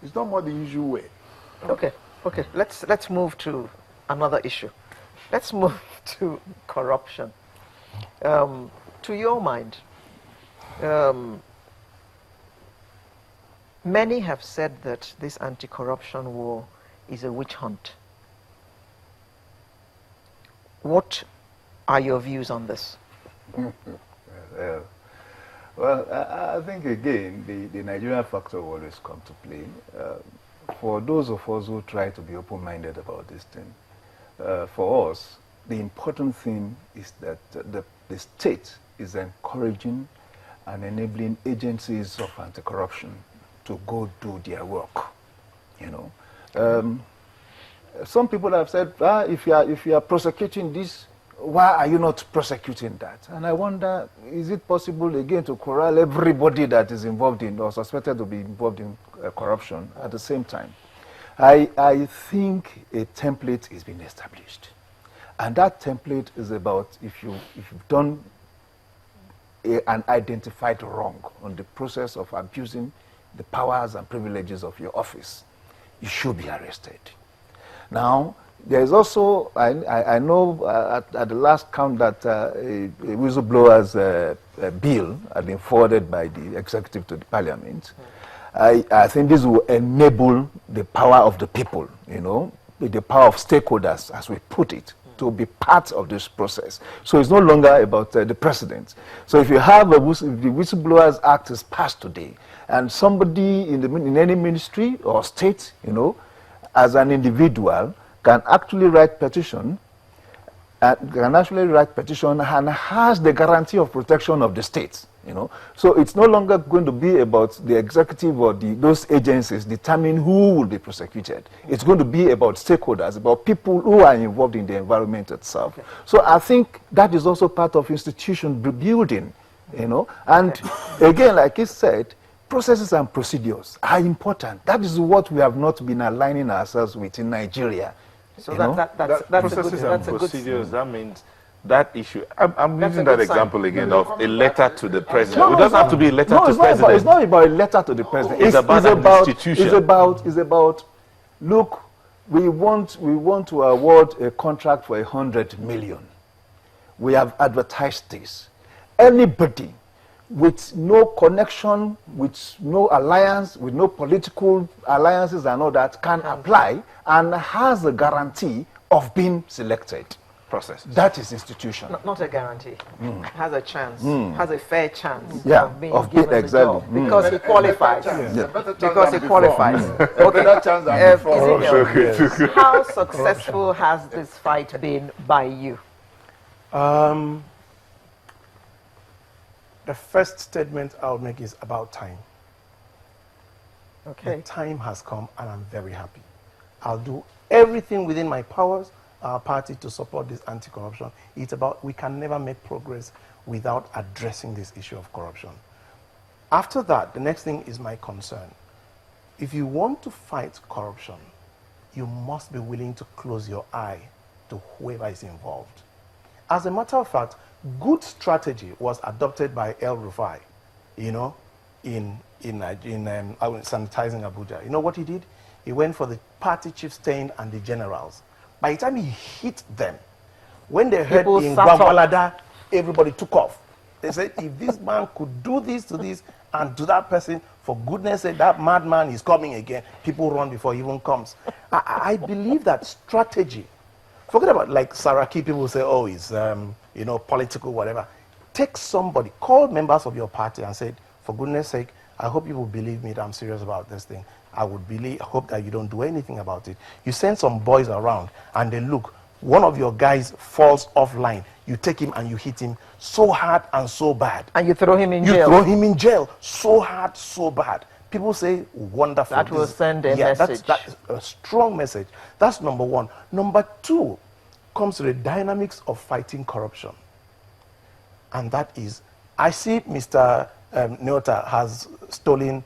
It's not more the usual way. Okay. Let's move to another issue. Let's move to corruption. To your mind, many have said that this anti-corruption war is a witch hunt. What are your views on this? Well, I think again, the Nigerian factor will always come to play. For those of us who try to be open-minded about this thing, for us, the important thing is that the state is encouraging and enabling agencies of anti-corruption to go do their work. You know, some people have said, if you are prosecuting this, why are you not prosecuting that? And I wonder, is it possible again to corral everybody that is involved in or suspected to be involved in corruption at the same time? I think a template is being established. And that template is about if you've done an identified wrong on the process of abusing the powers and privileges of your office, you should be arrested. Now, there is also, I know at the last count that a whistleblower's bill had been forwarded by the executive to the parliament. I think this will enable the power of the people, you know, the power of stakeholders, as we put it, to be part of this process. So it's no longer about the president. So if you have if the Whistleblowers Act is passed today, and somebody in any ministry or state, you know, as an individual, can actually write petition, and has the guarantee of protection of the state. You know, so it's no longer going to be about the executive or those agencies determine who will be prosecuted. It's going to be about stakeholders, about people who are involved in the environment itself. Okay. So I think that is also part of institution building. You know, and again, like he said, processes and procedures are important. That is what we have not been aligning ourselves with in Nigeria. So that's processes and procedures. That means that issue. I'm using that example again of a letter to the president. It doesn't have to be a letter to the president. It's not about a letter to the president. It's about an institution. It's about. Look, we want to award a contract for 100 million. We have advertised this. Anybody with no connection, with no alliance, with no political alliances and all that can apply and has a guarantee of being selected. Process. That is institution. Not a guarantee. Has a chance, has a fair chance of being given the job because he qualifies. Because he qualifies. Okay. How successful has this fight been by you? The first statement I'll make is about time. Okay. The time has come and I'm very happy. I'll do everything within my powers, our party, to support this anti-corruption. It's about, we can never make progress without addressing this issue of corruption. After that, the next thing is my concern. If you want to fight corruption, you must be willing to close your eye to whoever is involved. As a matter of fact, good strategy was adopted by El Rufai, you know, in sanitizing Abuja. You know what he did? He went for the party chief staying and the generals. By the time he hit them, when they heard in Gwagwalada, everybody took off. They said, if this man could do this to this and to that person, for goodness sake, that madman is coming again. People run before he even comes. I believe that strategy. Forget about, like Saraki, people say, oh, it's, you know, political, whatever. Take somebody, call members of your party and say, for goodness sake, I hope you will believe me that I'm serious about this thing. I hope that you don't do anything about it. You send some boys around and they look, one of your guys falls offline. You take him and you hit him so hard and so bad. And you throw him in jail. You throw him in jail so hard, so bad. People say, wonderful. That will send a message. That's a strong message. That's number one. Number two comes to the dynamics of fighting corruption. And that is, I see Mr. Neota has stolen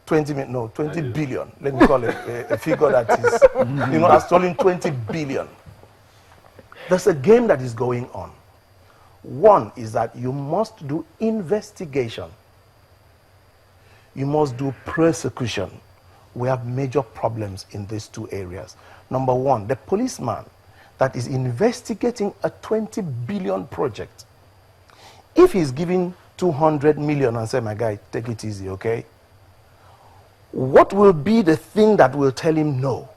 20 billion. Let me call it a figure that is, you know, has stolen 20 billion. There's a game that is going on. One is that you must do investigation. You must do prosecution. we have major problems in these two areas. Number one, the policeman that is investigating a 20 billion project, if he's giving 200 million and say, my guy, take it easy, okay? What will be the thing that will tell him, no,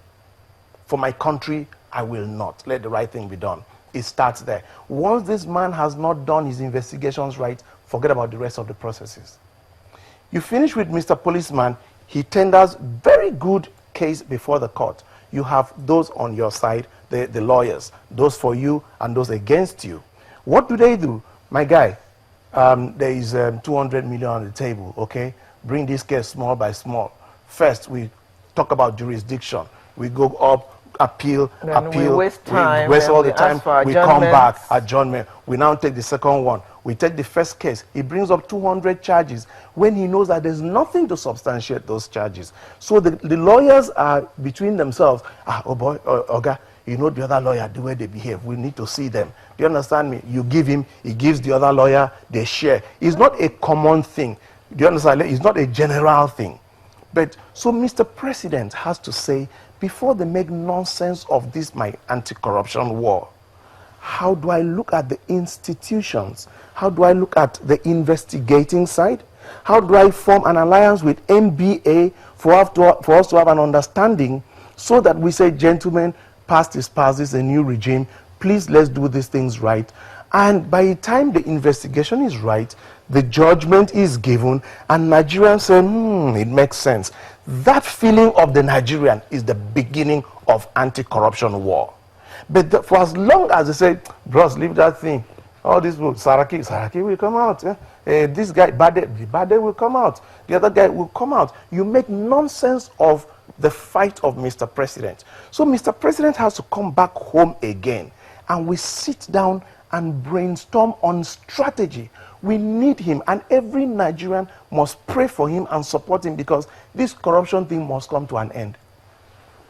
for my country, I will not. Let the right thing be done. It starts there. Once this man has not done his investigations right, forget about the rest of the processes. You finish with Mr. Policeman, he tenders very good case before the court. You have those on your side, the lawyers, those for you and those against you. What do? My guy, there is 200 million on the table, okay? Bring this case small by small. First, we talk about jurisdiction. We go up, appeal, we waste time. We waste all the time. We come back, adjournment. We now take the second one. We take the first case. He brings up 200 charges when he knows that there's nothing to substantiate those charges. So the lawyers are between themselves. Oh boy, Oga, you know the other lawyer, the way they behave. We need to see them. Do you understand me? You give him, he gives the other lawyer, they share. It's not a common thing. Do you understand? It's not a general thing. But so Mr. President has to say, before they make nonsense of this, my anti-corruption war, how do I look at the institutions? How do I look at the investigating side? How do I form an alliance with NBA for us to have an understanding so that we say, gentlemen, past is past, this is a new regime. Please, let's do these things right. And by the time the investigation is right, the judgment is given, and Nigerians say, it makes sense. That feeling of the Nigerian is the beginning of anti-corruption war. But for as long as they say, bros, leave that thing, all these will, Saraki will come out. This guy, Bade will come out. The other guy will come out. You make nonsense of the fight of Mr. President. So Mr. President has to come back home again, and we sit down and brainstorm on strategy. We need him, and every Nigerian must pray for him and support him, because this corruption thing must come to an end.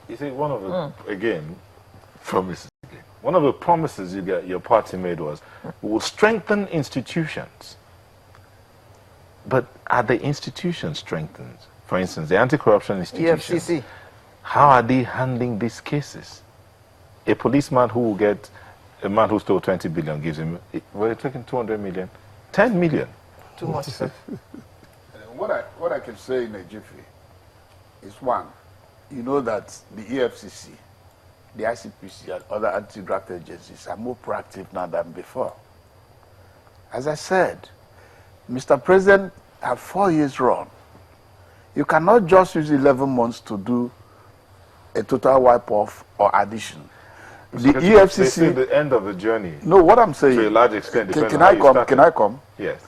You see, one of the, again, promises. One of the promises your party made was, we will strengthen institutions. But are the institutions strengthened? For instance, the anti-corruption institutions. EFCC. How are they handling these cases? A policeman who will get, a man who stole 20 billion gives him, we're taking 200 million, 10 million. Too much, sir. What I can say in a jiffy is, one, you know that the EFCC, the ICPC, and other anti-graft agencies are more proactive now than before. As I said, Mr. President had 4 years run. You cannot just use 11 months to do a total wipe-off or addition. The EFCC... the end of the journey. No, what I'm saying... To a large extent, can I come? Can I come? Yes.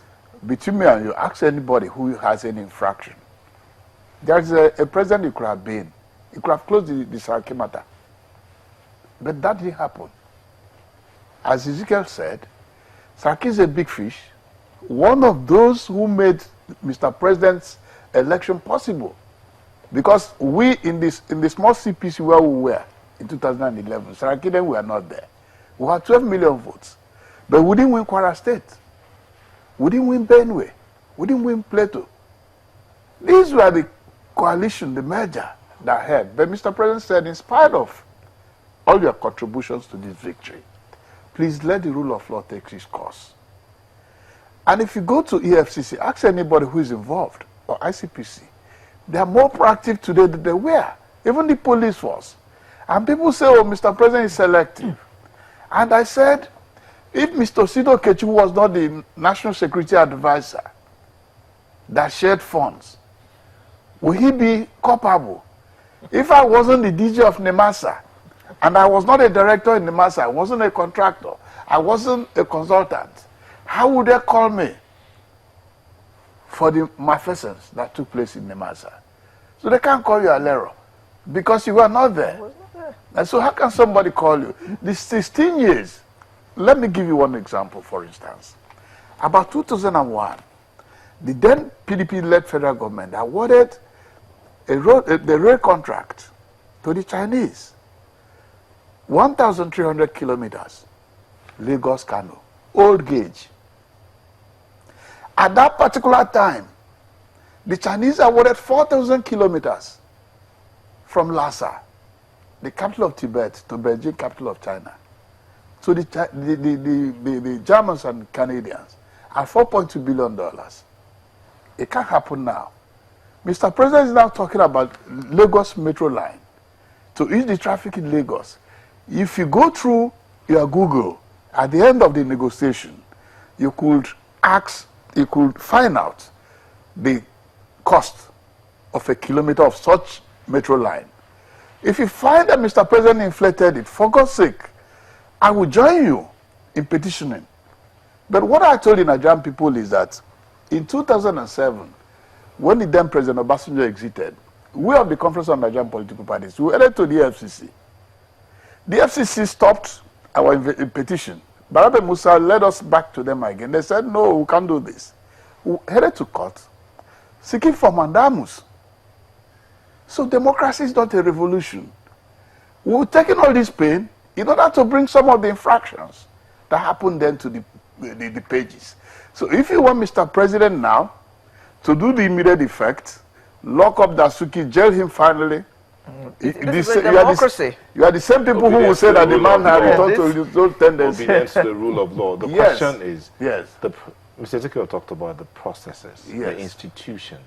Between me and you, ask anybody who has any infraction. There's a president you could have been. You could have closed the Saraki matter. But that didn't happen. As Ezekiel said, Saraki is a big fish. One of those who made Mr. President's election possible. Because we, in the small CPC where we were in 2011, Saraki then we were not there. We had 12 million votes. But we didn't win Kwara State. We didn't win Benue. We didn't win Plateau. These were the coalition, the merger that had. But Mr. President said, in spite of all your contributions to this victory, please let the rule of law take its course. And if you go to EFCC, ask anybody who is involved, or ICPC, they are more proactive today than they were, even the police force. And people say, oh, Mr. President is selective. And I said, if Mr. Sido Kechu was not the National Security Advisor that shared funds, would he be culpable? If I wasn't the DG of NEMASA, and I was not a director in NEMASA, I wasn't a contractor, I wasn't a consultant, how would they call me for the malfeasance that took place in NEMASA? So they can't call you a Alero because you were not there. And so how can somebody call you? These 16 years, let me give you one example, for instance. About 2001, the then PDP-led federal government awarded the rail contract to the Chinese. 1,300 kilometers, Lagos-Kano, old gauge. At that particular time, the Chinese awarded 4,000 kilometers from Lhasa, the capital of Tibet, to Beijing, capital of China. So the Germans and Canadians are $4.2 billion. It can't happen now. Mr. President is now talking about Lagos Metro line to ease the traffic in Lagos. If you go through your Google, at the end of the negotiation, you could find out the cost of a kilometer of such metro line. If you find that Mr. President inflated it, for God's sake, I will join you in petitioning. But what I told the Nigerian people is that in 2007, when the then President Obasanjo exited, we of the Conference of Nigerian Political Parties, we headed to the FCC. The FCC stopped our petition. Barabe Musa led us back to them again. They said, no, we can't do this. We headed to court, seeking for mandamus. So democracy is not a revolution. We've taken all this pain in order to bring some of the infractions that happened then to the pages. So if you want Mr. President now to do the immediate effect, lock up Dasuki, jail him finally. This is democracy. You are the same people who will say that the man has returned to his old tendency. Obedience to the rule of law. The Yes. question is, Yes. Mr. Ezekiel talked about the processes, Yes. the institutions.